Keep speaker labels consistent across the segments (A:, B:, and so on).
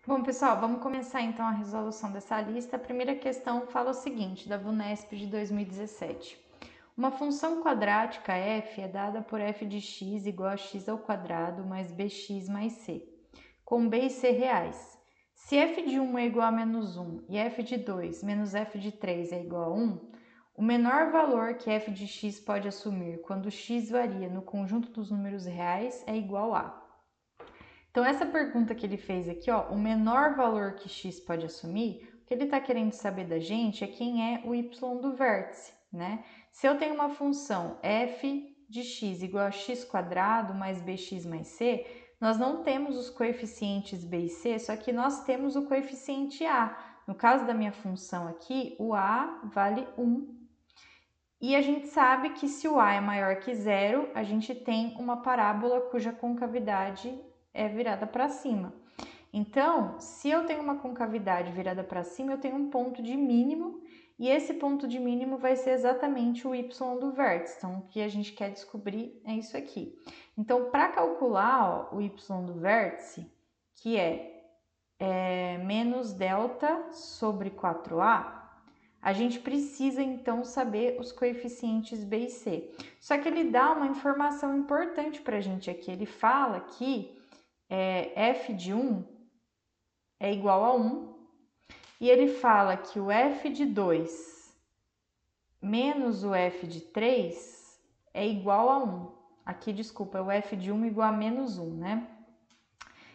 A: Bom, pessoal, vamos começar então a resolução dessa lista. A primeira questão fala o seguinte, da VUNESP de 2017. Uma função quadrática f é dada por f de x igual a x ao quadrado mais bx mais c, com b e c reais. Se f de 1 é igual a menos 1 e f de 2 menos f de 3 é igual a 1, o menor valor que f de x pode assumir quando x varia no conjunto dos números reais é igual a... Então, essa pergunta que ele fez aqui, ó, o menor valor que x pode assumir, o que ele está querendo saber da gente é quem é o y do vértice, né? Se eu tenho uma função f de x igual a x quadrado mais bx mais c, nós não temos os coeficientes b e c, só que nós temos o coeficiente a. No caso da minha função aqui, o a vale 1. E a gente sabe que se o a é maior que zero, a gente tem uma parábola cuja concavidade é virada para cima. Então, se eu tenho uma concavidade virada para cima, eu tenho um ponto de mínimo, e esse ponto de mínimo vai ser exatamente o y do vértice. Então, o que a gente quer descobrir é isso aqui. Então, para calcular o y do vértice, que é menos delta sobre 4a, a gente precisa então saber os coeficientes b e c. Só que ele dá uma informação importante para a gente aqui. Ele fala que f de 1 é igual a 1 e ele fala que o f de 2 menos o f de 3 é igual a 1. Aqui, desculpa, é o f de 1 igual a menos 1, né?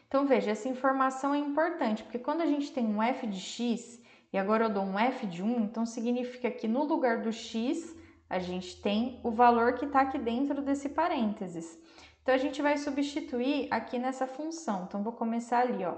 A: Então, veja, essa informação é importante, porque quando a gente tem um f de x e agora eu dou um f de 1, então significa que no lugar do x, a gente tem o valor que está aqui dentro desse parênteses. Então, a gente vai substituir aqui nessa função. Então, vou começar ali, ó.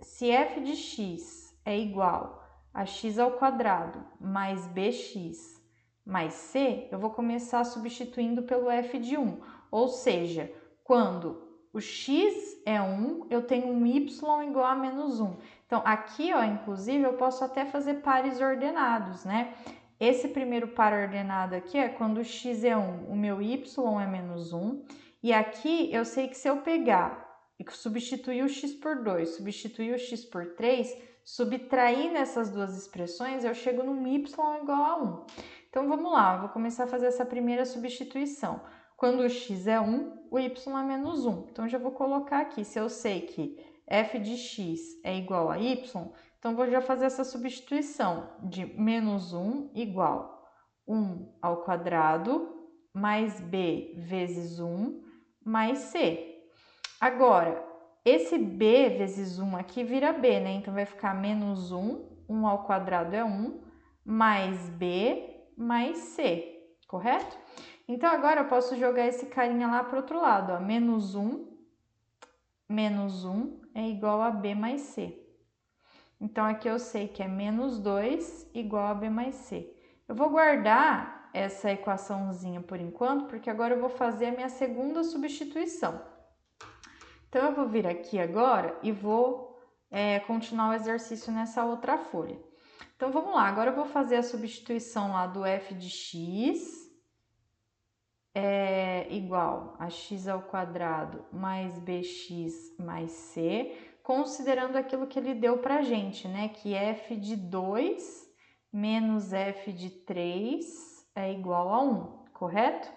A: Se f de x é igual a x ao quadrado mais bx mais c, eu vou começar substituindo pelo f de 1. Ou seja, quando o x é 1, eu tenho um y igual a menos 1. Então, aqui, ó, inclusive, eu posso até fazer pares ordenados, né? Esse primeiro par ordenado aqui é quando o x é 1, o meu y é menos 1. E aqui, eu sei que se eu pegar e substituir o x por 2, substituir o x por 3, subtrair nessas duas expressões, eu chego num y igual a 1. Então, vamos lá, eu vou começar a fazer essa primeira substituição. Quando o x é 1, o y é menos 1. Então, já vou colocar aqui, se eu sei que f de x é igual a y, então vou já fazer essa substituição de menos 1 igual 1 ao quadrado mais b vezes 1 mais c. Agora, esse b vezes 1 aqui vira b, né? Então, vai ficar menos 1, 1 ao quadrado é 1, mais b mais c, correto? Então, agora eu posso jogar esse carinha lá para o outro lado, ó. Menos 1 é igual a b mais c. Então, aqui eu sei que é menos 2 igual a b mais c. Eu vou guardar essa equaçãozinha por enquanto, porque agora eu vou fazer a minha segunda substituição. Então, eu vou vir aqui agora e vou continuar o exercício nessa outra folha. Então, vamos lá. Agora eu vou fazer a substituição lá do f de x é igual a x ao quadrado mais bx mais c, considerando aquilo que ele deu pra gente, né? Que f de 2 menos f de 3 é igual a 1, correto?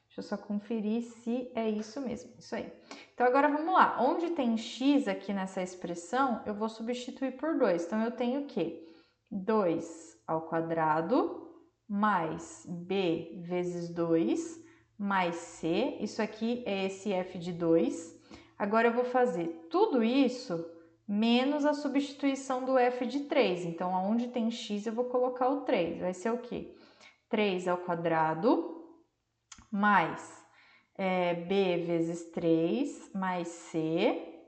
A: Deixa eu só conferir se é isso mesmo, isso aí. Então, agora vamos lá. Onde tem x aqui nessa expressão, eu vou substituir por 2. Então, eu tenho o quê? 2 ao quadrado mais b vezes 2 mais c. Isso aqui é esse f de 2. Agora, eu vou fazer tudo isso menos a substituição do f de 3. Então, onde tem x, eu vou colocar o 3. Vai ser o quê? 3 ao quadrado mais b vezes 3 mais c.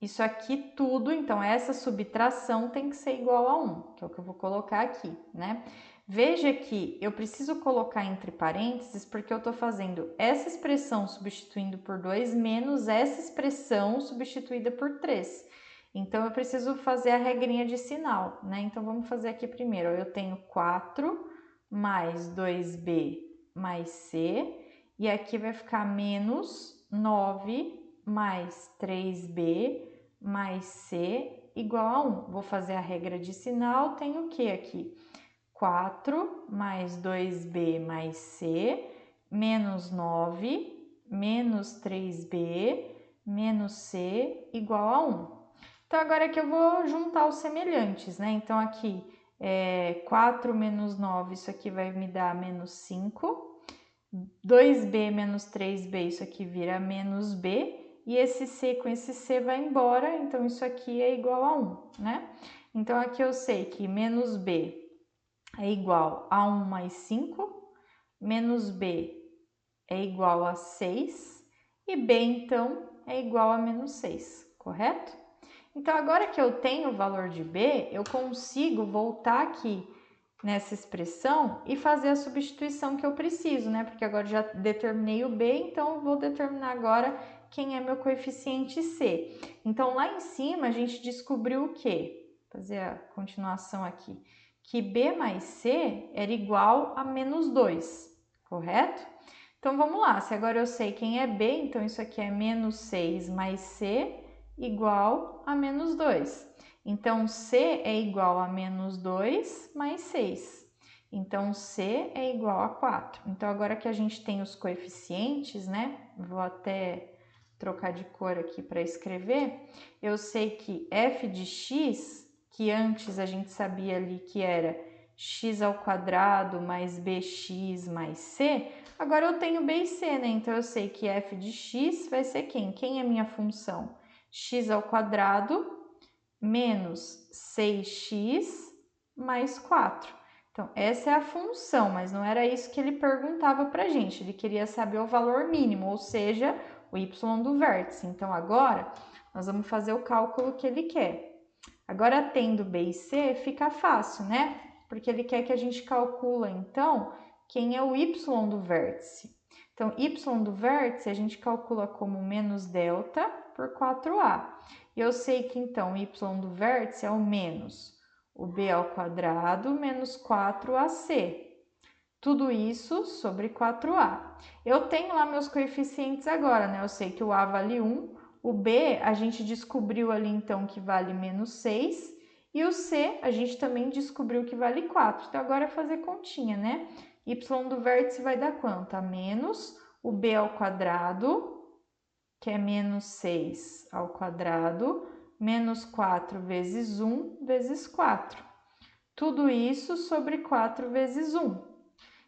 A: Isso aqui tudo, então essa subtração tem que ser igual a 1, que é o que eu vou colocar aqui, né? Veja que eu preciso colocar entre parênteses porque eu estou fazendo essa expressão substituindo por 2 menos essa expressão substituída por 3. Então, eu preciso fazer a regrinha de sinal, né? Então, vamos fazer aqui primeiro. Eu tenho 4 mais 2b mais c, e aqui vai ficar menos 9 mais 3b mais c igual a 1. Vou fazer a regra de sinal, tenho o que aqui? 4 mais 2b mais c, menos 9, menos 3b, menos c, igual a 1. Então, agora aqui eu vou juntar os semelhantes, né? Então, aqui, 4 menos 9, isso aqui vai me dar menos 5. 2b menos 3b, isso aqui vira menos b. E esse c com esse c vai embora, então isso aqui é igual a 1, né? Então, aqui eu sei que menos b é igual a 1 mais 5, menos b é igual a 6, e b, então, é igual a menos 6, correto? Então, agora que eu tenho o valor de b, eu consigo voltar aqui nessa expressão e fazer a substituição que eu preciso, né? Porque agora já determinei o b, então eu vou determinar agora quem é meu coeficiente c. Então, lá em cima, a gente descobriu o quê? Vou fazer a continuação aqui. Que b mais c era igual a menos 2, correto? Então, vamos lá. Se agora eu sei quem é b, então isso aqui é menos 6 mais c igual a menos 2. Então, C é igual a menos 2 mais 6. Então, C é igual a 4. Então, agora que a gente tem os coeficientes, né? Vou até trocar de cor aqui para escrever. Eu sei que f de x, que antes a gente sabia ali que era x ao quadrado mais bx mais c, agora eu tenho b e c, né? Então, eu sei que f de x vai ser quem? Quem é minha função? X ao quadrado menos 6x mais 4. Então, essa é a função, mas não era isso que ele perguntava para a gente. Ele queria saber o valor mínimo, ou seja, o y do vértice. Então, agora, nós vamos fazer o cálculo que ele quer. Agora, tendo b e c, fica fácil, né? Porque ele quer que a gente calcule, então, quem é o y do vértice. Então, y do vértice a gente calcula como menos delta por 4a. E eu sei que, então, y do vértice é o menos o b ao quadrado menos 4ac. Tudo isso sobre 4a. Eu tenho lá meus coeficientes agora, né? Eu sei que o a vale 1, o b a gente descobriu ali, então, que vale menos 6, e o c a gente também descobriu que vale 4. Então, agora é fazer continha, né? Y do vértice vai dar quanto? A menos o b ao quadrado, que é menos 6 ao quadrado, menos 4 vezes 1 vezes 4. Tudo isso sobre 4 vezes 1.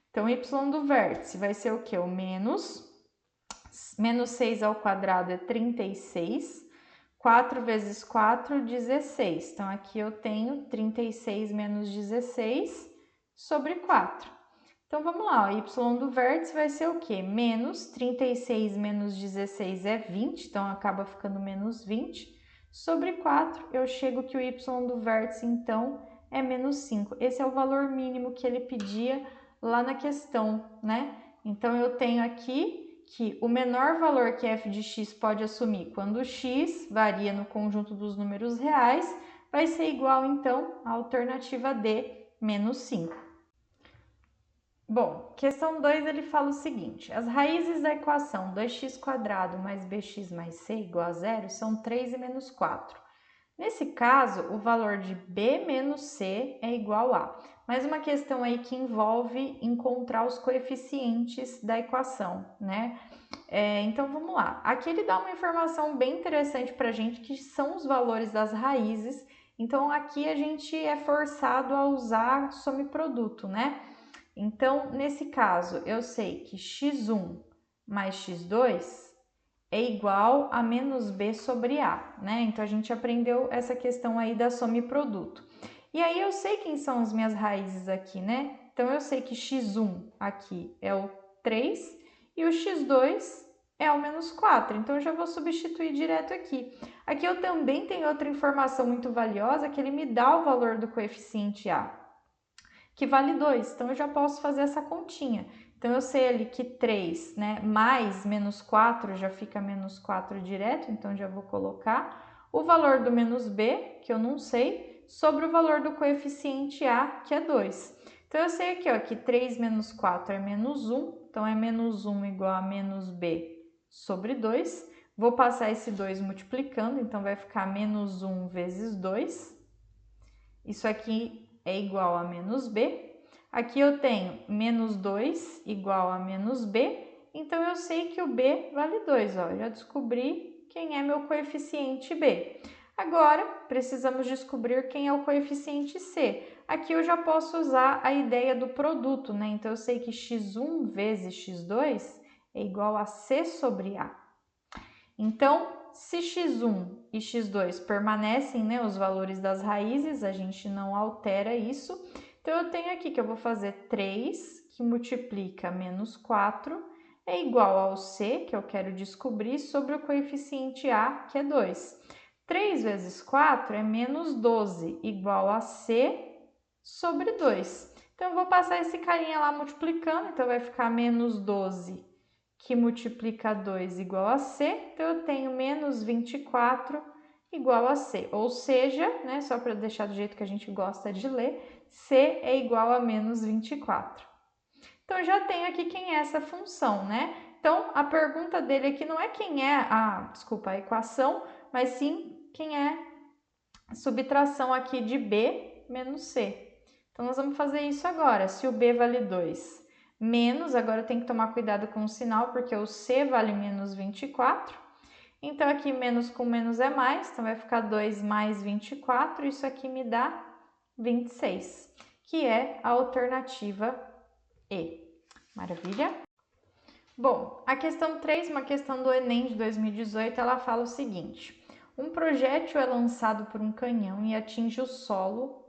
A: Então, y do vértice vai ser o quê? O menos 6 ao quadrado é 36, 4 vezes 4, 16. Então, aqui eu tenho 36 menos 16 sobre 4. Então, vamos lá, o y do vértice vai ser o quê? Menos 36 menos 16 é 20, então acaba ficando menos 20. Sobre 4, eu chego que o y do vértice, então, é menos 5. Esse é o valor mínimo que ele pedia lá na questão, né? Então, eu tenho aqui que o menor valor que f de x pode assumir quando x varia no conjunto dos números reais vai ser igual, então, à alternativa D, menos 5. Bom, questão 2 ele fala o seguinte: as raízes da equação 2x² mais bx mais c igual a 0 são 3 e menos 4. Nesse caso, o valor de b menos c é igual a. Mais uma questão aí que envolve encontrar os coeficientes da equação, né? Então, vamos lá. Aqui ele dá uma informação bem interessante para a gente, que são os valores das raízes. Então, aqui a gente é forçado a usar some produto, né? Então, nesse caso, eu sei que x1 mais x2 é igual a menos b sobre a, né? Então, a gente aprendeu essa questão aí da soma e produto. E aí, eu sei quem são as minhas raízes aqui, né? Então, eu sei que x1 aqui é o 3 e o x2 é o menos 4. Então, eu já vou substituir direto aqui. Aqui eu também tenho outra informação muito valiosa, que ele me dá o valor do coeficiente a, que vale 2. Então, eu já posso fazer essa continha. Então, eu sei ali que 3, né, mais menos 4 já fica menos 4 direto, então já vou colocar o valor do menos b, que eu não sei, sobre o valor do coeficiente a, que é 2. Então, eu sei aqui, ó, que 3 menos 4 é menos 1, então é menos 1 igual a menos b sobre 2. Vou passar esse 2 multiplicando, então vai ficar menos 1 vezes 2. Isso aqui é igual a menos b. Aqui eu tenho menos 2 igual a menos b, então eu sei que o b vale 2, ó. Já descobri quem é meu coeficiente b. Agora, precisamos descobrir quem é o coeficiente c. Aqui eu já posso usar a ideia do produto, né? Então eu sei que x1 vezes x2 é igual a c sobre a. Então, se x1 e x2 permanecem, né, os valores das raízes, a gente não altera isso. Então, eu tenho aqui que eu vou fazer 3, que multiplica menos 4, é igual ao c, que eu quero descobrir, sobre o coeficiente a, que é 2. 3 vezes 4 é menos 12, igual a c sobre 2. Então, eu vou passar esse carinha lá multiplicando, então vai ficar menos 12 que multiplica 2 igual a c, então eu tenho menos 24 igual a c, ou seja, né, só para deixar do jeito que a gente gosta de ler, c é igual a menos 24. Então, já tenho aqui quem é essa função, né? Então, a pergunta dele aqui não é quem é a equação, mas sim quem é a subtração aqui de b menos c. Então, nós vamos fazer isso agora. Se o b vale 2 menos, agora eu tenho que tomar cuidado com o sinal, porque o c vale menos 24. Então, aqui menos com menos é mais, então vai ficar 2 mais 24, isso aqui me dá 26, que é a alternativa E. Maravilha? Bom, a questão 3, uma questão do Enem de 2018, ela fala o seguinte: um projétil é lançado por um canhão e atinge o solo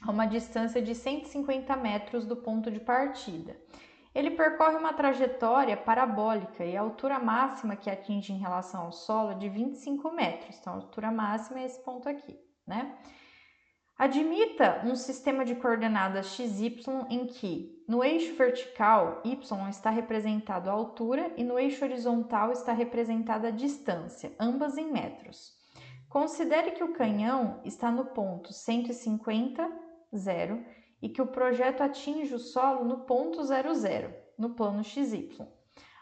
A: a uma distância de 150 metros do ponto de partida. Ele percorre uma trajetória parabólica e a altura máxima que atinge em relação ao solo é de 25 metros. Então, a altura máxima é esse ponto aqui, né? Admita um sistema de coordenadas XY em que, no eixo vertical, y está representado a altura e no eixo horizontal está representada a distância, ambas em metros. Considere que o canhão está no ponto 150, 0, e que o projeto atinge o solo no ponto 00, no plano XY.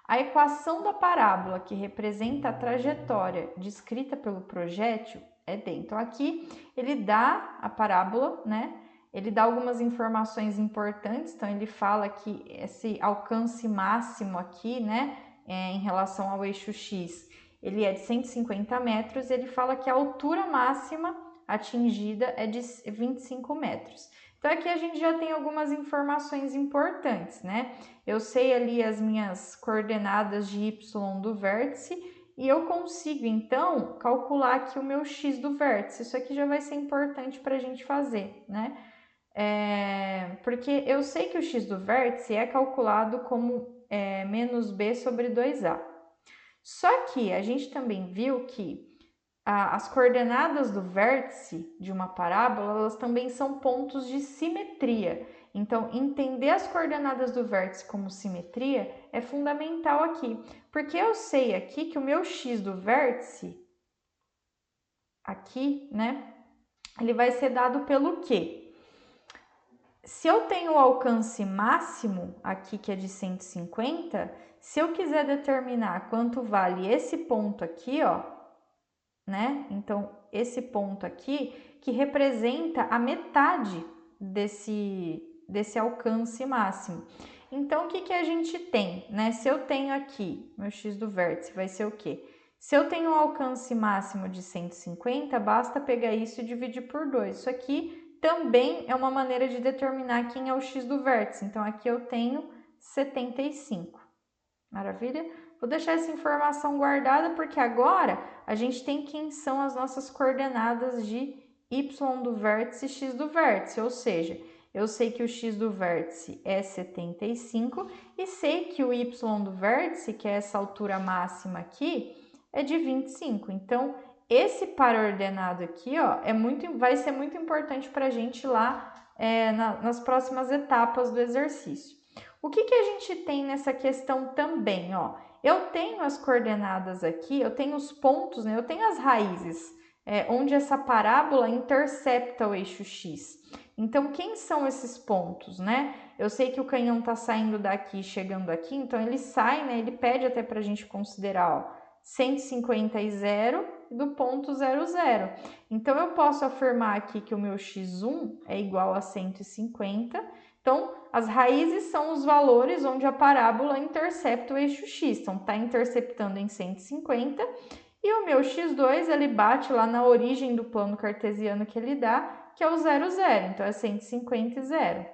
A: A equação da parábola que representa a trajetória descrita pelo projétil é D. Então, aqui ele dá a parábola, né? Ele dá algumas informações importantes, então ele fala que esse alcance máximo aqui, né, em relação ao eixo X, ele é de 150 metros, e ele fala que a altura máxima atingida é de 25 metros. Então, aqui a gente já tem algumas informações importantes, né? Eu sei ali as minhas coordenadas de y do vértice e eu consigo, então, calcular aqui o meu x do vértice. Isso aqui já vai ser importante para a gente fazer, né? Porque eu sei que o x do vértice é calculado como menos b sobre 2a. Só que a gente também viu que as coordenadas do vértice de uma parábola, elas também são pontos de simetria. Então, entender as coordenadas do vértice como simetria é fundamental aqui, porque eu sei aqui que o meu x do vértice, aqui, né, ele vai ser dado pelo quê? Se eu tenho o alcance máximo aqui, que é de 150, se eu quiser determinar quanto vale esse ponto aqui, ó, né? Então, esse ponto aqui, que representa a metade desse alcance máximo. Então, o que a gente tem, né? Se eu tenho aqui, meu x do vértice vai ser o quê? Se eu tenho um alcance máximo de 150, basta pegar isso e dividir por 2. Isso aqui também é uma maneira de determinar quem é o x do vértice. Então, aqui eu tenho 75. Maravilha? Vou deixar essa informação guardada porque agora a gente tem quem são as nossas coordenadas de y do vértice e x do vértice, ou seja, eu sei que o x do vértice é 75 e sei que o y do vértice, que é essa altura máxima aqui, é de 25. Então, esse paraordenado aqui, ó, vai ser muito importante para a gente lá nas próximas etapas do exercício. O que a gente tem nessa questão também, ó? Eu tenho as coordenadas aqui, eu tenho os pontos, né? Eu tenho as raízes, onde essa parábola intercepta o eixo X. Então, quem são esses pontos, né? Eu sei que o canhão tá saindo daqui, chegando aqui, então ele sai, né? Ele pede até pra gente considerar, ó, 150 e 0 do ponto 0, 0. Então, eu posso afirmar aqui que o meu x1 é igual a 150. Então, as raízes são os valores onde a parábola intercepta o eixo x. Então, está interceptando em 150. E o meu x2, ele bate lá na origem do plano cartesiano que ele dá, que é o 0, 0. Então, é 150 e 0.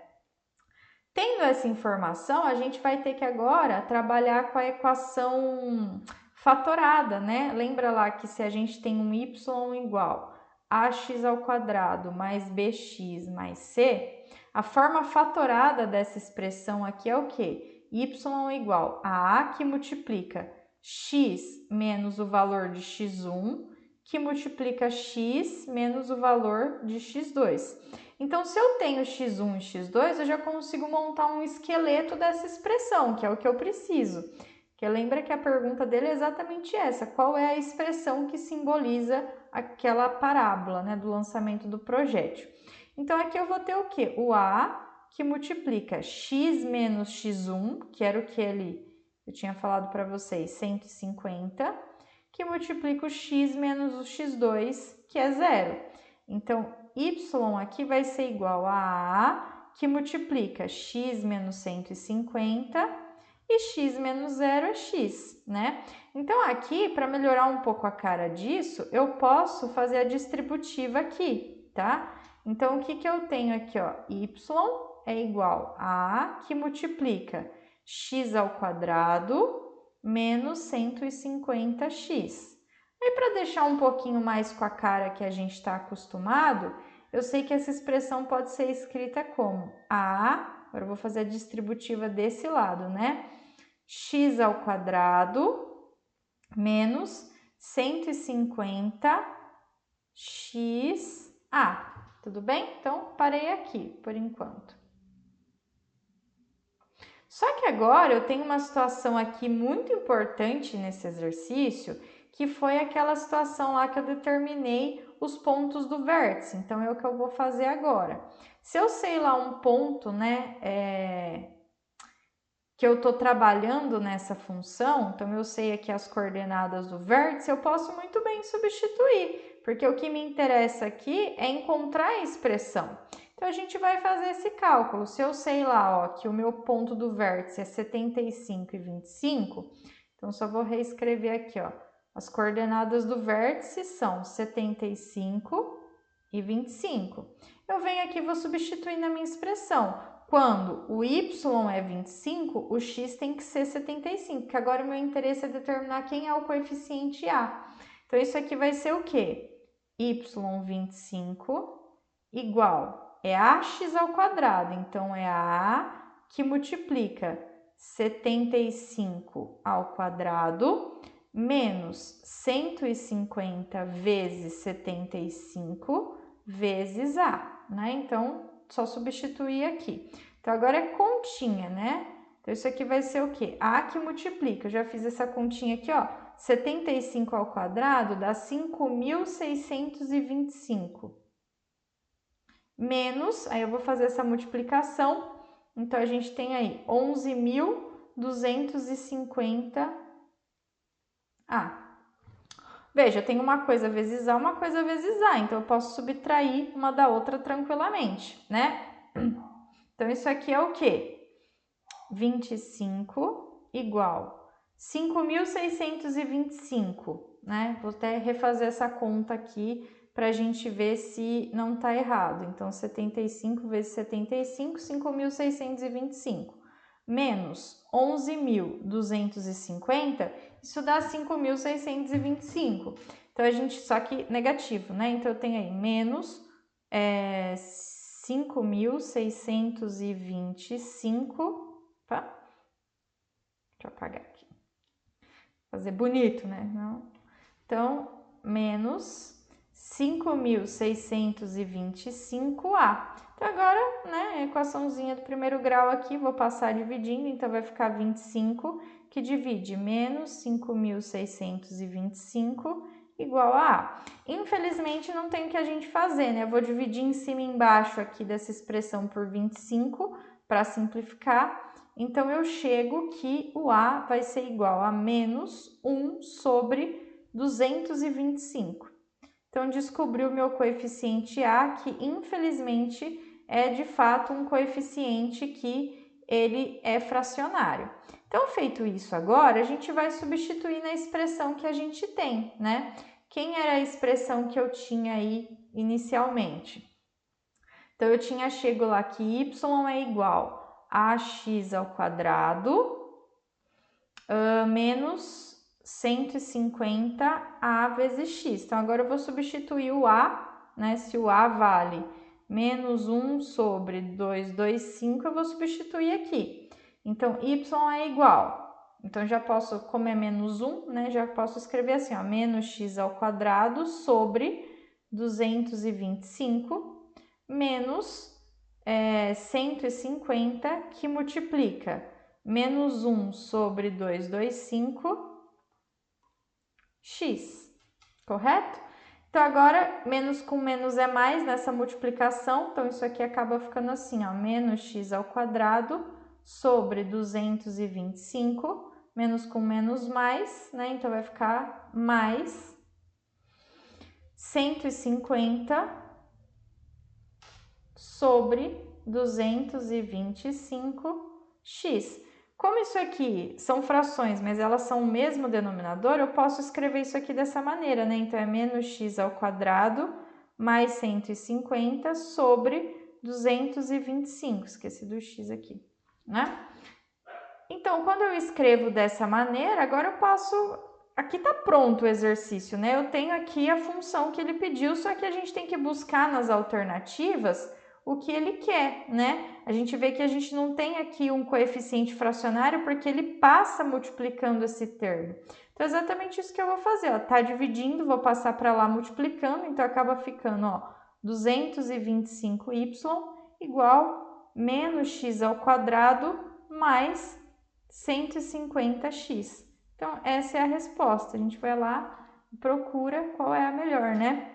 A: Tendo essa informação, a gente vai ter que agora trabalhar com a equação fatorada, né? Lembra lá que se a gente tem um y igual a ax ao quadrado mais bx mais c, a forma fatorada dessa expressão aqui é o quê? Y igual a que multiplica x menos o valor de x1, que multiplica x menos o valor de x2. Então, se eu tenho x1 e x2, eu já consigo montar um esqueleto dessa expressão, que é o que eu preciso. Porque lembra que a pergunta dele é exatamente essa: qual é a expressão que simboliza aquela parábola, né, do lançamento do projétil? Então, aqui eu vou ter o quê? O A, que multiplica x menos x1, que era o que eu tinha falado para vocês, 150, que multiplica o x menos o x2, que é 0. Então, y aqui vai ser igual a que multiplica x menos 150 e x menos 0 é x, né? Então, aqui, para melhorar um pouco a cara disso, eu posso fazer a distributiva aqui, tá? Então, o que eu tenho aqui, ó? Y é igual a que multiplica x ao quadrado menos 150x. Aí, para deixar um pouquinho mais com a cara que a gente está acostumado, eu sei que essa expressão pode ser escrita como agora eu vou fazer a distributiva desse lado, né? X ao quadrado menos 150 xa. Tudo bem? Então, parei aqui por enquanto. Só que agora eu tenho uma situação aqui muito importante nesse exercício, que foi aquela situação lá que eu determinei os pontos do vértice. Então, é o que eu vou fazer agora. Se eu sei lá um ponto, né, que eu estou trabalhando nessa função, então eu sei aqui as coordenadas do vértice, eu posso muito bem substituir, porque o que me interessa aqui é encontrar a expressão. Então, a gente vai fazer esse cálculo. Se eu sei lá, ó, que o meu ponto do vértice é 75 e 25, então só vou reescrever aqui, ó. As coordenadas do vértice são 75 e 25. Eu venho aqui e vou substituir na minha expressão. Quando o y é 25, o x tem que ser 75, porque agora o meu interesse é determinar quem é o coeficiente a. Então, isso aqui vai ser o quê? y25 igual é ax ao quadrado, então é a que multiplica 75 ao quadrado menos 150 vezes 75 vezes a, né? Então, só substituir aqui. Então, agora é continha, né? Então, isso aqui vai ser o quê? A que multiplica, eu já fiz essa continha aqui, ó, 75 ao quadrado dá 5.625. Menos, aí eu vou fazer essa multiplicação, então a gente tem aí 11.250 Veja, eu tenho uma coisa vezes A, uma coisa vezes A, então eu posso subtrair uma da outra tranquilamente, né? Então, isso aqui é o quê? 25 igual 5.625, né? Vou até refazer essa conta aqui para a gente ver se não está errado. Então, 75 vezes 75, 5.625. Menos 11.250, isso dá 5.625. Então, a gente, só que negativo, né? Então, eu tenho aí menos 5.625, tá? Deixa eu apagar aqui. Fazer bonito, né? Não. Então, menos 5.625A. Então, agora, né, a equaçãozinha do primeiro grau aqui, vou passar dividindo, então vai ficar 25, que divide menos 5.625 igual a A. Infelizmente, não tem o que a gente fazer, né? Eu vou dividir em cima e embaixo aqui dessa expressão por 25 para simplificar. então eu chego que o A vai ser igual a menos 1 sobre 225. Então, descobri o meu coeficiente A, que infelizmente é de fato um coeficiente que ele é fracionário. Então, feito isso agora, a gente vai substituir na expressão que a gente tem, né? Quem era a expressão que eu tinha aí inicialmente? Então, eu tinha chego lá que y é igual a ax ao quadrado menos 150a vezes x. Então, agora eu vou substituir o a, né? Se o a vale menos 1 sobre 225, eu vou substituir aqui. Então, y é igual. Então, já posso, como é menos 1, né? Já posso escrever assim, ó, menos x ao quadrado sobre 225 menos 150, que multiplica menos 1 sobre 225, x, correto? Então, agora, menos com menos é mais nessa multiplicação, então isso aqui acaba ficando assim, ó, menos x ao quadrado sobre 225, menos com menos mais, né? Então, vai ficar mais 150 sobre 225x. Como isso aqui são frações, mas elas são o mesmo denominador, eu posso escrever isso aqui dessa maneira, né? Então, é menos x ao quadrado mais 150 sobre 225. Esqueci do x aqui, né? Então, quando eu escrevo dessa maneira, agora eu passo... Aqui tá pronto o exercício, né? Eu tenho aqui a função que ele pediu, só que a gente tem que buscar nas alternativas o que ele quer, né? A gente vê que a gente não tem aqui um coeficiente fracionário porque ele passa multiplicando esse termo. Então, é exatamente isso que eu vou fazer, ó. Tá dividindo, vou passar para lá multiplicando, então acaba ficando, ó, 225y igual menos x ao quadrado mais 150x. Então, essa é a resposta. A gente vai lá e procura qual é a melhor, né?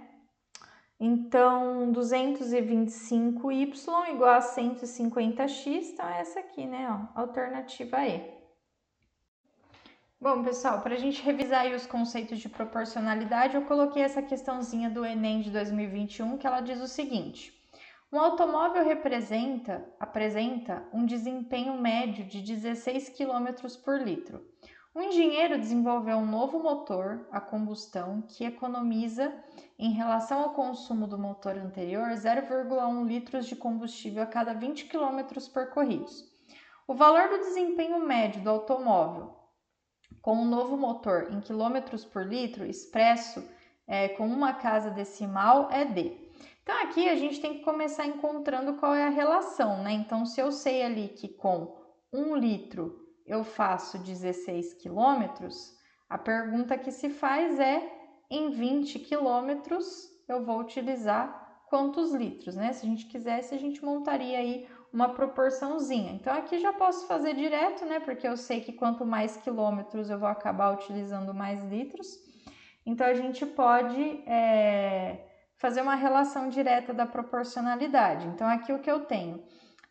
A: Então, 225y igual a 150x, então é essa aqui, né? Ó, alternativa E. Bom, pessoal, para a gente revisar aí os conceitos de proporcionalidade, eu coloquei essa questãozinha do Enem de 2021, que ela diz o seguinte: um automóvel apresenta um desempenho médio de 16 km por litro. Um engenheiro desenvolveu um novo motor a combustão que economiza, em relação ao consumo do motor anterior, 0,1 litros de combustível a cada 20 km percorridos. O valor do desempenho médio do automóvel com um novo motor em quilômetros por litro, expresso com uma casa decimal, é D. Então, aqui a gente tem que começar encontrando qual é a relação, né? Então, se eu sei ali que com 1 litro eu faço 16 quilômetros, a pergunta que se faz é, em 20 quilômetros eu vou utilizar quantos litros, né? Se a gente quisesse, a gente montaria aí uma proporçãozinha. Então, aqui já posso fazer direto, né? Porque eu sei que quanto mais quilômetros eu vou acabar utilizando mais litros. Então, a gente pode fazer uma relação direta da proporcionalidade. Então, aqui o que eu tenho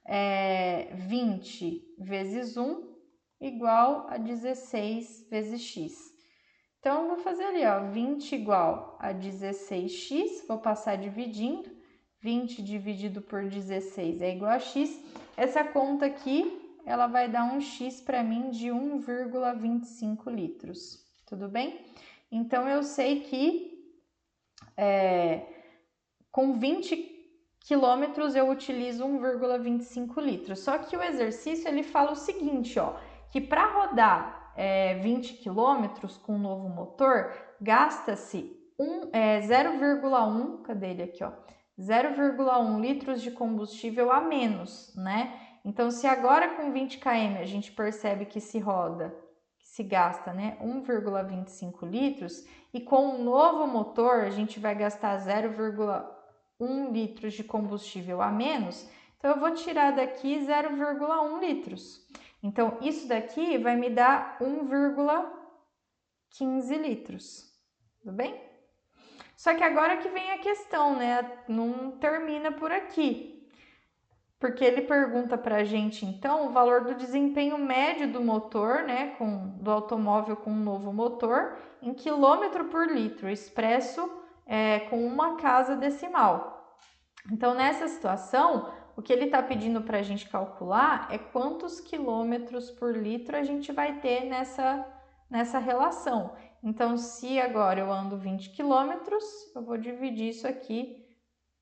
A: é 20 vezes 1 igual a 16 vezes x. Então, eu vou fazer ali, ó, 20 igual a 16x, vou passar dividindo. 20 dividido por 16 é igual a x. Essa conta aqui, ela vai dar um x para mim de 1,25 litros. Tudo bem? Então, eu sei que com 20 quilômetros eu utilizo 1,25 litros. Só que o exercício, ele fala o seguinte, ó, que para rodar 20 quilômetros com um novo motor, gasta-se 0,1, cadê ele aqui, ó? 0,1 litros de combustível a menos, né? Então, se agora com 20 km a gente percebe que se gasta, né, 1,25 litros, e com um novo motor a gente vai gastar 0,1 litros de combustível a menos, então eu vou tirar daqui 0,1 litros. Então, isso daqui vai me dar 1,15 litros, tudo bem? Só que agora que vem a questão, né? Não termina por aqui. porque ele pergunta para a gente, então, o valor do desempenho médio do motor, né, do automóvel com um novo motor, em quilômetro por litro, expresso com uma casa decimal. Então, nessa situação, o que ele está pedindo para a gente calcular é quantos quilômetros por litro a gente vai ter nessa relação. Então, se agora eu ando 20 quilômetros, eu vou dividir isso aqui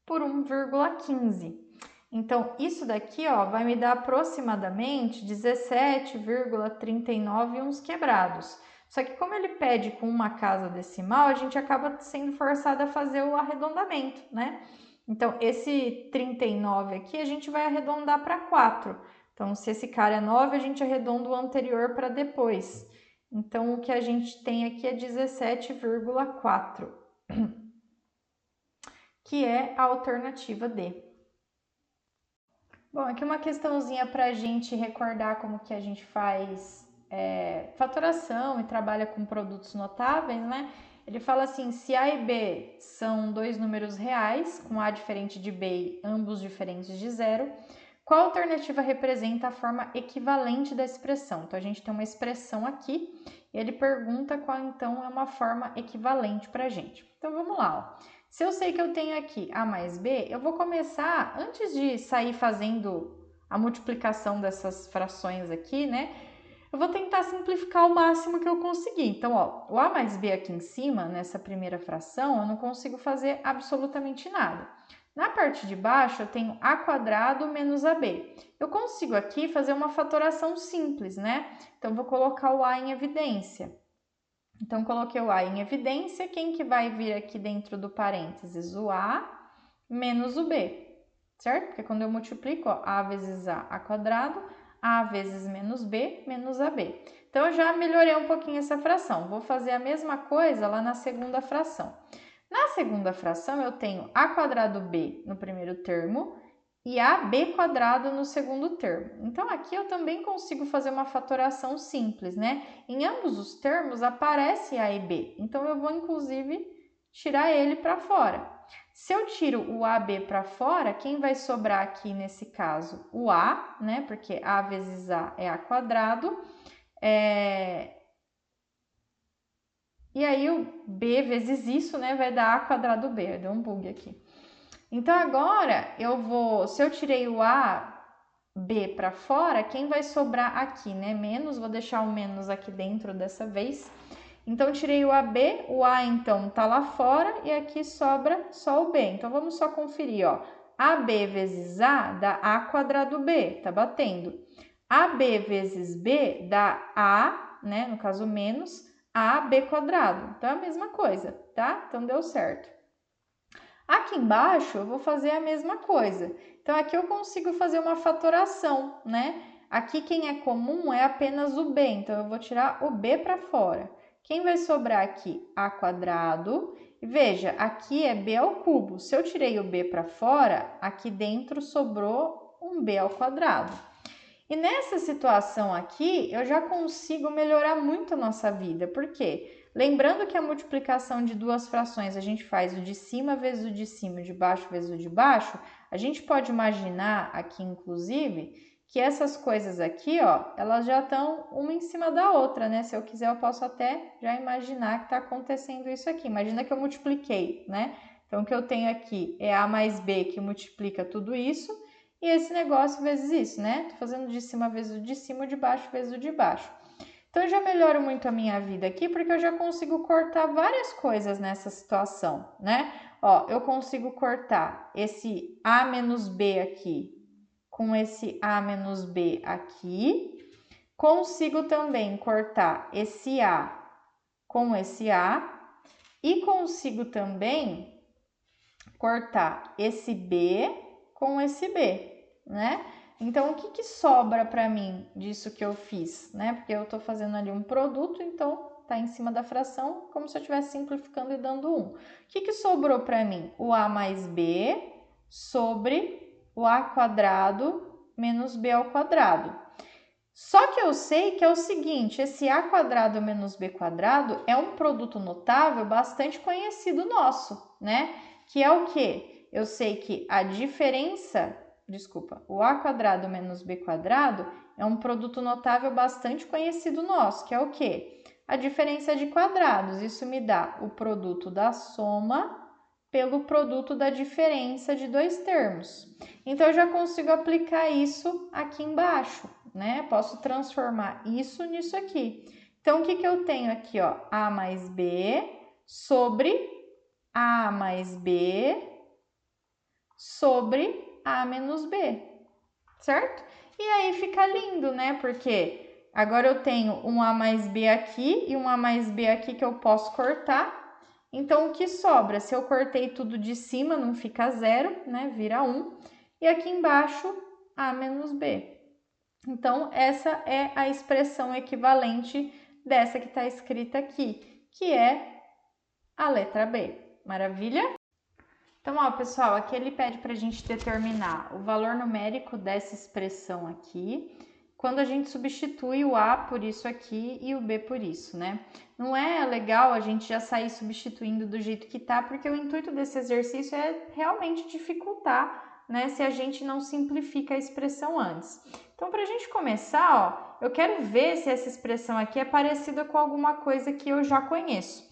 A: por 1,15. Então, isso daqui ó, vai me dar aproximadamente 17,39 uns quebrados. Só que como ele pede com uma casa decimal, a gente acaba sendo forçado a fazer o arredondamento, né? Então, esse 39 aqui a gente vai arredondar para 4. Então, se esse cara é 9, a gente arredonda o anterior para depois. Então, o que a gente tem aqui é 17,4, que é a alternativa D. Bom, aqui uma questãozinha para a gente recordar como que a gente faz faturação e trabalha com produtos notáveis, né? Ele fala assim, se A e B são dois números reais, com A diferente de B, ambos diferentes de zero, qual alternativa representa a forma equivalente da expressão? Então, a gente tem uma expressão aqui, e ele pergunta qual, então, é uma forma equivalente para a gente. Então, vamos lá, ó. Se eu sei que eu tenho aqui A mais B, eu vou começar, antes de sair fazendo a multiplicação dessas frações aqui, né? Eu vou tentar simplificar o máximo que eu conseguir. Então, ó, o A mais B aqui em cima, nessa primeira fração, eu não consigo fazer absolutamente nada. Na parte de baixo, eu tenho A quadrado menos AB. Eu consigo aqui fazer uma fatoração simples, né? Então, vou colocar o A em evidência. Então, coloquei o A em evidência, quem que vai vir aqui dentro do parênteses? O A menos o B, certo? Porque quando eu multiplico, ó, A vezes A quadrado, A vezes menos B, menos AB. Então, eu já melhorei um pouquinho essa fração. Vou fazer a mesma coisa lá na segunda fração. Na segunda fração, eu tenho A quadrado B no primeiro termo e AB quadrado no segundo termo. Então, aqui eu também consigo fazer uma fatoração simples, né? Em ambos os termos aparece A e B, então eu vou, inclusive, tirar ele para fora. Se eu tiro o AB para fora, quem vai sobrar aqui nesse caso? O A, né? Porque A vezes A é A quadrado. E aí o B vezes isso, né? Vai dar A quadrado B. Deu um bug aqui. Então, agora, se eu tirei o A, B para fora, quem vai sobrar aqui, né? Menos, vou deixar o menos aqui dentro dessa vez. Então, tirei o AB, o A, então, tá lá fora e aqui sobra só o B. Então, vamos só conferir, ó. AB vezes A dá A quadrado B, tá batendo. AB vezes B dá A, né? No caso, menos AB quadrado. Então, é a mesma coisa, tá? Então, deu certo. Aqui embaixo eu vou fazer a mesma coisa. Então, aqui eu consigo fazer uma fatoração, né? Aqui quem é comum é apenas o B, então eu vou tirar o B para fora. Quem vai sobrar aqui? A quadrado. E veja, aqui é B ao cubo. Se eu tirei o B para fora, aqui dentro sobrou um B ao quadrado. E nessa situação aqui, eu já consigo melhorar muito a nossa vida. Por quê? Lembrando que a multiplicação de duas frações, a gente faz o de cima vezes o de cima, o de baixo vezes o de baixo, a gente pode imaginar aqui, inclusive, que essas coisas aqui, ó, elas já estão uma em cima da outra, né? Se eu quiser, eu posso até já imaginar que está acontecendo isso aqui. Imagina que eu multipliquei, né? Então, o que eu tenho aqui é A mais B que multiplica tudo isso, e esse negócio vezes isso, né? Tô fazendo de cima vezes o de cima, o de baixo vezes o de baixo. Então, eu já melhoro muito a minha vida aqui, porque eu já consigo cortar várias coisas nessa situação, né? Ó, eu consigo cortar esse A menos B aqui com esse A menos B aqui. Consigo também cortar esse A com esse A. E consigo também cortar esse B com esse B, né? Então, o que sobra para mim disso que eu fiz, né? Porque eu estou fazendo ali um produto, então tá em cima da fração, como se eu estivesse simplificando e dando 1. O que sobrou para mim? O A mais B sobre o A quadrado menos B ao quadrado. Só que eu sei que é o seguinte, esse A quadrado menos B quadrado é um produto notável bastante conhecido nosso, né? Que é o quê? Eu sei que a diferença o a quadrado menos b quadrado é um produto notável bastante conhecido nosso, que é o quê? A diferença de quadrados. Isso me dá o produto da soma pelo produto da diferença de dois termos. Então, eu já consigo aplicar isso aqui embaixo, né? Posso transformar isso nisso aqui. Então, o que eu tenho aqui, ó? A mais B sobre A mais B sobre A menos B, certo? E aí fica lindo, né? Porque agora eu tenho um A mais B aqui e um A mais B aqui que eu posso cortar. Então, o que sobra? Se eu cortei tudo de cima, não fica 0, né? Vira 1. E aqui embaixo, A menos B. Então, essa é a expressão equivalente dessa que está escrita aqui, que é a letra B. Maravilha? Então, ó, pessoal, aqui ele pede para a gente determinar o valor numérico dessa expressão aqui, quando a gente substitui o A por isso aqui e o B por isso, né? Não é legal a gente já sair substituindo do jeito que tá, porque o intuito desse exercício é realmente dificultar, né, se a gente não simplifica a expressão antes. Então, para a gente começar, ó, eu quero ver se essa expressão aqui é parecida com alguma coisa que eu já conheço.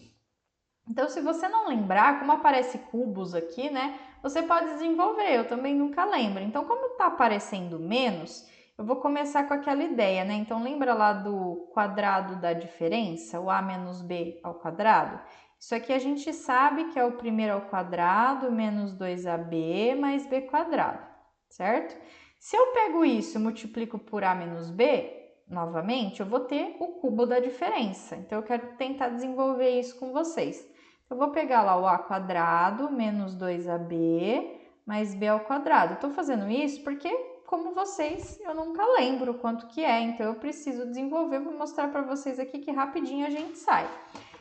A: Então, se você não lembrar, como aparece cubos aqui, né, você pode desenvolver, eu também nunca lembro. Então, como está aparecendo menos, eu vou começar com aquela ideia, né? Então, lembra lá do quadrado da diferença, o a menos b ao quadrado? Isso aqui a gente sabe que é o primeiro ao quadrado menos 2ab mais b quadrado, certo? Se eu pego isso e multiplico por a menos b, novamente, eu vou ter o cubo da diferença. Então, eu quero tentar desenvolver isso com vocês. Eu vou pegar lá o a quadrado menos 2ab mais b ao quadrado. Estou fazendo isso porque, como vocês, eu nunca lembro quanto que é, então eu preciso desenvolver, vou mostrar para vocês aqui que rapidinho a gente sai.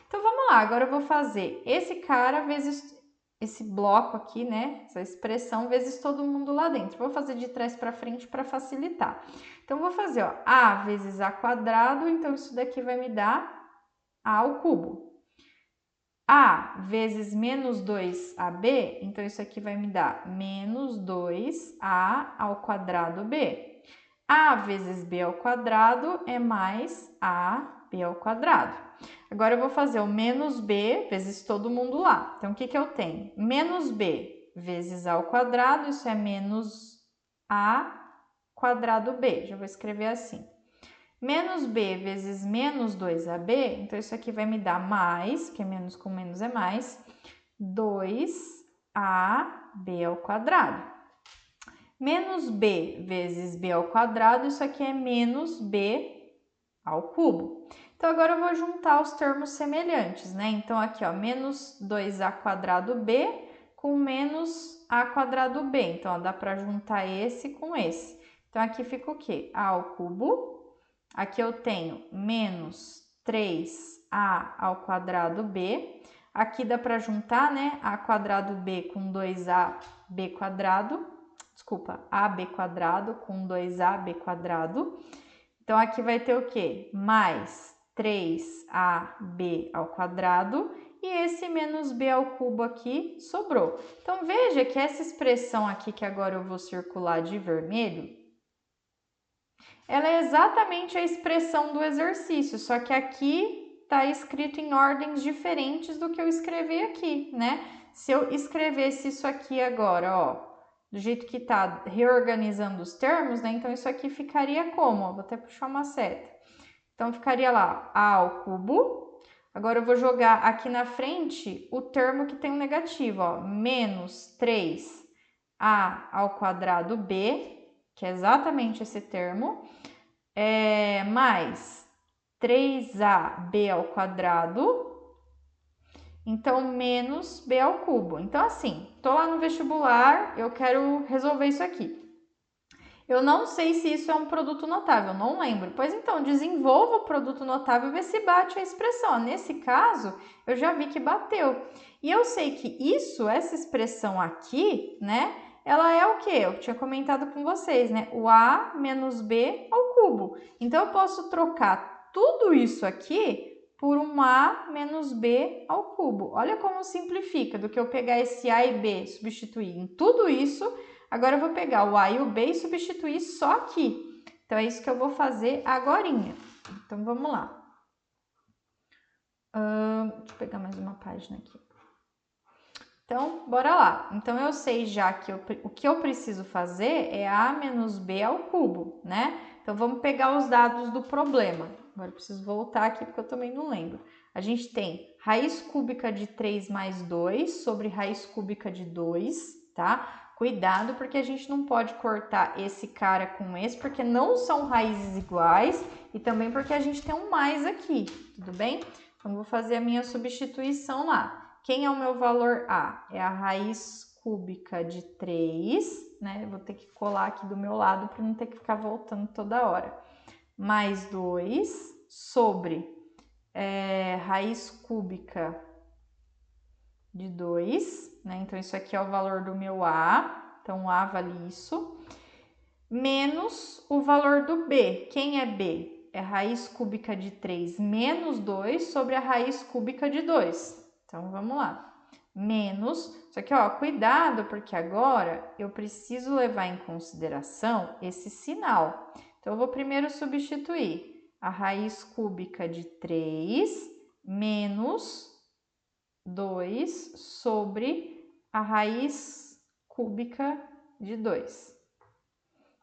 A: Então, vamos lá, agora eu vou fazer esse cara vezes esse bloco aqui, né, essa expressão vezes todo mundo lá dentro. Vou fazer de trás para frente para facilitar. Então, vou fazer, ó, a vezes a quadrado, então isso daqui vai me dar a ao cubo. A vezes menos 2ab, então isso aqui vai me dar menos 2a ao quadrado b. A vezes b ao quadrado é mais ab ao quadrado. Agora eu vou fazer o menos b vezes todo mundo lá. Então, o que eu tenho? Menos b vezes a ao quadrado, isso é menos a quadrado b. Já vou escrever assim. Menos b vezes menos 2ab, então isso aqui vai me dar mais, porque menos com menos é mais, 2ab ao quadrado. Menos b vezes b ao quadrado, isso aqui é menos b ao cubo. Então, agora eu vou juntar os termos semelhantes, né? Então, aqui, ó, menos 2a quadrado b com menos a quadrado b. Então, ó, dá para juntar esse com esse. Então, aqui fica o quê? A ao cubo. Aqui eu tenho menos 3a ao quadrado b. Aqui dá para juntar, né? A quadrado b com 2ab quadrado. Desculpa, ab quadrado com 2ab quadrado. Então, aqui vai ter o quê? Mais 3ab ao quadrado. E esse menos b ao cubo aqui sobrou. Então, veja que essa expressão aqui, que agora eu vou circular de vermelho, ela é exatamente a expressão do exercício, só que aqui está escrito em ordens diferentes do que eu escrevi aqui, né? Se eu escrevesse isso aqui agora, ó, do jeito que está reorganizando os termos, né? Então, isso aqui ficaria como? Ó, vou até puxar uma seta. Então, ficaria lá, a ao cubo. Agora, eu vou jogar aqui na frente o termo que tem um negativo, ó, menos 3a ao quadrado b, que é exatamente esse termo, mais 3ab ao quadrado, então menos b ao cubo. Então, assim, tô lá no vestibular, eu quero resolver isso aqui. Eu não sei se isso é um produto notável, não lembro. Pois então, desenvolva o produto notável e vê se bate a expressão. Nesse caso, eu já vi que bateu. E eu sei que isso, essa expressão aqui, né, ela é o quê? Eu tinha comentado com vocês, né? O a menos b ao cubo. Então, eu posso trocar tudo isso aqui por um A menos B ao cubo. Olha como simplifica, do que eu pegar esse A e B, substituir em tudo isso, agora eu vou pegar o A e o B e substituir só aqui. Então, é isso que eu vou fazer agorinha. Então, vamos lá. Deixa eu pegar mais uma página aqui. Então, bora lá. Então, eu sei já que o que eu preciso fazer é A menos B ao cubo, né? Então, vamos pegar os dados do problema. Agora, eu preciso voltar aqui porque eu também não lembro. A gente tem raiz cúbica de 3 mais 2 sobre raiz cúbica de 2, tá? Cuidado, porque a gente não pode cortar esse cara com esse, porque não são raízes iguais e também porque a gente tem um mais aqui, tudo bem? Então, vou fazer a minha substituição lá. Quem é o meu valor A? É a raiz cúbica de 3, né? Vou ter que colar aqui do meu lado para não ter que ficar voltando toda hora. Mais 2 sobre raiz cúbica de 2, né? Então, isso aqui é o valor do meu A. Então, o A vale isso. Menos o valor do B. Quem é B? É raiz cúbica de 3 menos 2 sobre a raiz cúbica de 2. Então, vamos lá. Menos, só que, ó, cuidado, porque agora eu preciso levar em consideração esse sinal. Então, eu vou primeiro substituir a raiz cúbica de 3 menos 2 sobre a raiz cúbica de 2.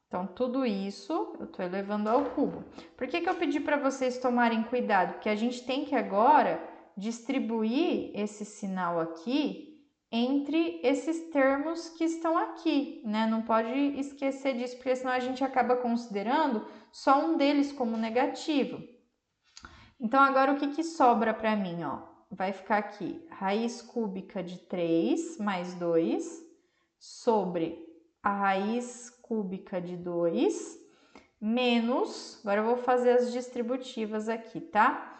A: Então, tudo isso eu estou elevando ao cubo. Por que eu pedi para vocês tomarem cuidado? Porque a gente tem que agora distribuir esse sinal aqui entre esses termos que estão aqui, né? Não pode esquecer disso, porque senão a gente acaba considerando só um deles como negativo. Então, agora o que sobra para mim, ó? Vai ficar aqui, raiz cúbica de 3 mais 2 sobre a raiz cúbica de 2 menos, agora eu vou fazer as distributivas aqui, tá?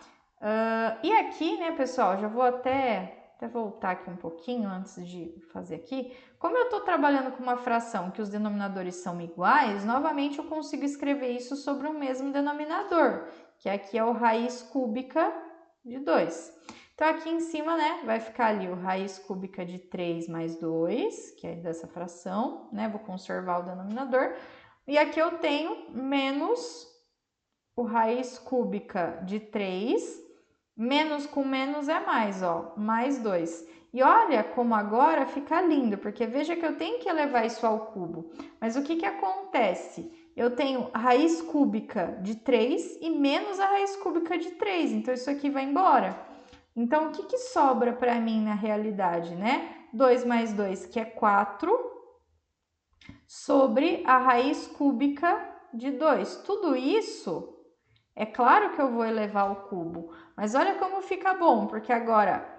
A: E aqui, né, pessoal, já vou até voltar aqui um pouquinho antes de fazer aqui. Como eu tô trabalhando com uma fração que os denominadores são iguais, novamente eu consigo escrever isso sobre o mesmo denominador, que aqui é o raiz cúbica de 2. Então, aqui em cima, né, vai ficar ali o raiz cúbica de 3 mais 2, que é dessa fração, né, vou conservar o denominador. E aqui eu tenho menos o raiz cúbica de 3, menos com menos é mais, ó, mais 2. E olha como agora fica lindo, porque veja que eu tenho que elevar isso ao cubo. Mas o que acontece? Eu tenho a raiz cúbica de 3 e menos a raiz cúbica de 3, então isso aqui vai embora. Então, o que sobra para mim na realidade, né? 2 mais 2, que é 4, sobre a raiz cúbica de 2. Tudo isso, é claro que eu vou elevar ao cubo, mas olha como fica bom, porque agora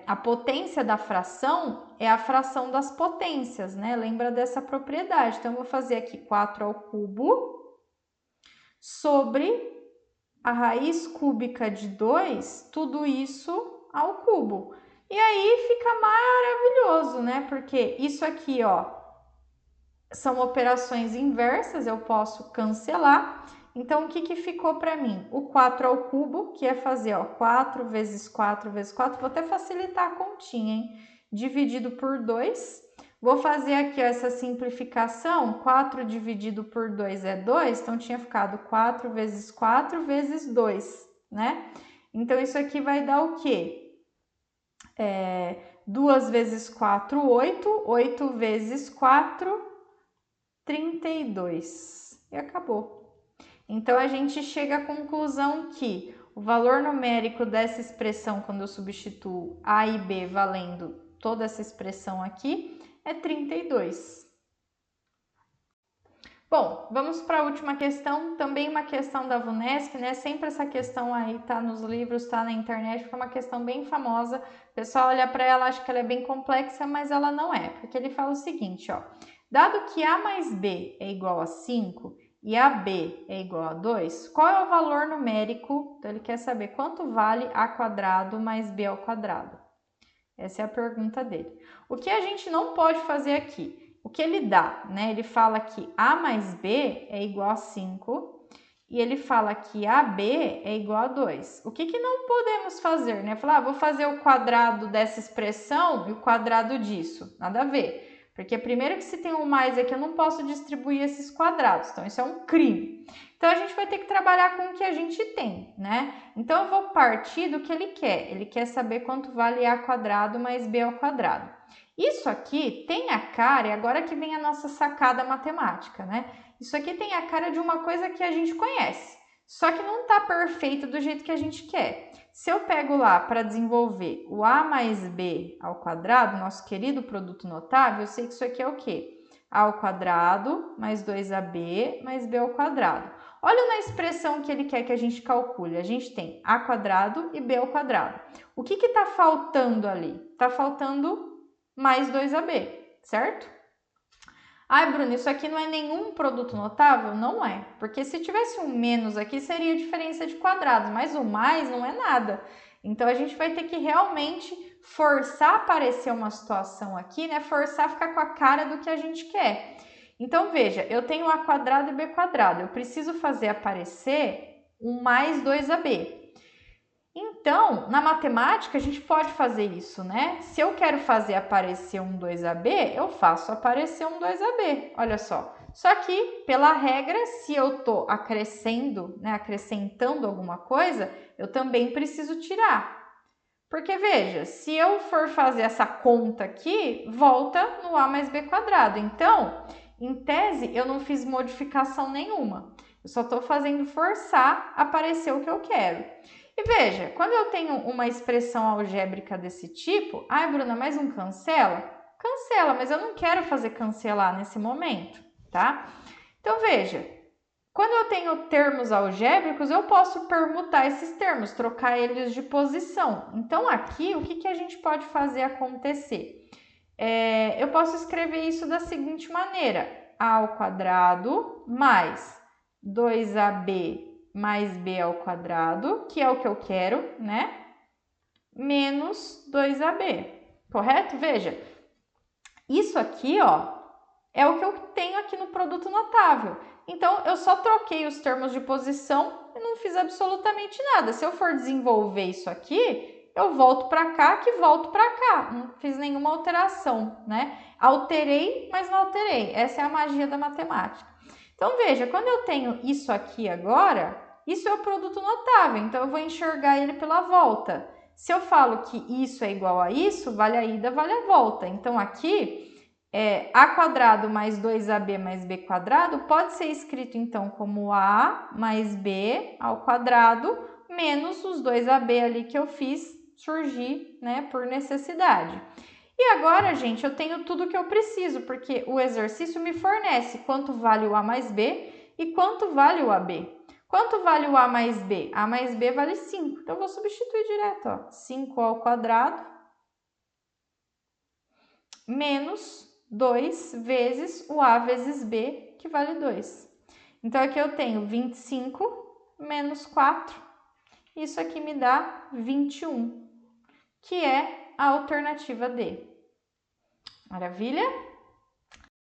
A: a potência da fração é a fração das potências, né? Lembra dessa propriedade. Então, eu vou fazer aqui 4 ao cubo sobre a raiz cúbica de 2, tudo isso ao cubo. E aí fica maravilhoso, né? Porque isso aqui, ó, são operações inversas, eu posso cancelar. Então, o que ficou para mim? O 4 ao cubo, que é fazer, ó, 4 vezes 4 vezes 4. Vou até facilitar a continha, hein? Dividido por 2. Vou fazer aqui ó, essa simplificação, 4 dividido por 2 é 2, então tinha ficado 4 vezes 4 vezes 2, né? Então, isso aqui vai dar o quê? 2 vezes 4, 8, 8 vezes 4, 32. E acabou. Então, a gente chega à conclusão que o valor numérico dessa expressão, quando eu substituo A e B valendo toda essa expressão aqui, é 32. Bom, vamos para a última questão, também uma questão da VUNESP, né? Sempre essa questão aí tá nos livros, tá na internet, porque é uma questão bem famosa. O pessoal olha para ela, acha que ela é bem complexa, mas ela não é, porque ele fala o seguinte, ó. Dado que A mais B é igual a 5 e AB é igual a 2, qual é o valor numérico? Então, ele quer saber quanto vale A quadrado mais B ao quadrado. Essa é a pergunta dele. O que a gente não pode fazer aqui? O que ele dá, né? Ele fala que A mais B é igual a 5 e ele fala que AB é igual a 2. O que não podemos fazer, né? Falar, vou fazer o quadrado dessa expressão e o quadrado disso. Nada a ver. Porque primeiro que se tem um mais aqui, eu não posso distribuir esses quadrados. Então, isso é um crime. Então, a gente vai ter que trabalhar com o que a gente tem, né? Então, eu vou partir do que ele quer. Ele quer saber quanto vale A quadrado mais B ao quadrado. Isso aqui tem a cara, e agora que vem a nossa sacada matemática, né? Isso aqui tem a cara de uma coisa que a gente conhece, só que não está perfeito do jeito que a gente quer. Se eu pego lá para desenvolver o A mais B ao quadrado, nosso querido produto notável, eu sei que isso aqui é o quê? A ao quadrado mais 2AB mais B ao quadrado. Olha na expressão que ele quer que a gente calcule. A gente tem A quadrado e B ao quadrado. O que está faltando ali? Está faltando mais 2AB, certo? Ai, Bruno, isso aqui não é nenhum produto notável? Não é, porque se tivesse um menos aqui, seria diferença de quadrados, mas o mais não é nada. Então, a gente vai ter que realmente forçar a aparecer uma situação aqui, né? Forçar a ficar com a cara do que a gente quer. Então, veja, eu tenho A quadrado e B quadrado. Eu preciso fazer aparecer um mais 2AB. Então, na matemática, a gente pode fazer isso, né? Se eu quero fazer aparecer um 2AB, eu faço aparecer um 2AB, olha só. Só que, pela regra, se eu estou acrescendo, né, acrescentando alguma coisa, eu também preciso tirar. Porque, veja, se eu for fazer essa conta aqui, volta no A mais B quadrado. Então, em tese, eu não fiz modificação nenhuma. Eu só estou fazendo forçar aparecer o que eu quero. E veja, quando eu tenho uma expressão algébrica desse tipo, ai, Bruna, mais um cancela? Cancela, mas eu não quero fazer cancelar nesse momento, tá? Então, veja, quando eu tenho termos algébricos, eu posso permutar esses termos, trocar eles de posição. Então, aqui, o que a gente pode fazer acontecer? Eu posso escrever isso da seguinte maneira: A ao quadrado mais 2AB mais B ao quadrado, que é o que eu quero, né? Menos 2AB, correto? Veja, isso aqui, ó, é o que eu tenho aqui no produto notável. Então, eu só troquei os termos de posição e não fiz absolutamente nada. Se eu for desenvolver isso aqui, eu volto para cá, que volto para cá. Não fiz nenhuma alteração, né? Alterei, mas não alterei. Essa é a magia da matemática. Então, veja, quando eu tenho isso aqui agora, isso é o produto notável, então eu vou enxergar ele pela volta. Se eu falo que isso é igual a isso, vale a ida, vale a volta. Então, aqui, A quadrado mais 2AB mais B quadrado pode ser escrito, então, como A mais B ao quadrado menos os 2AB ali que eu fiz surgir, né, por necessidade. E agora, gente, eu tenho tudo que eu preciso, porque o exercício me fornece quanto vale o A mais B e quanto vale o AB. Quanto vale o A mais B? A mais B vale 5. Então, eu vou substituir direto, ó. 5 ao quadrado menos 2 vezes o A vezes B, que vale 2. Então, aqui eu tenho 25 menos 4. Isso aqui me dá 21, que é a alternativa D. Maravilha?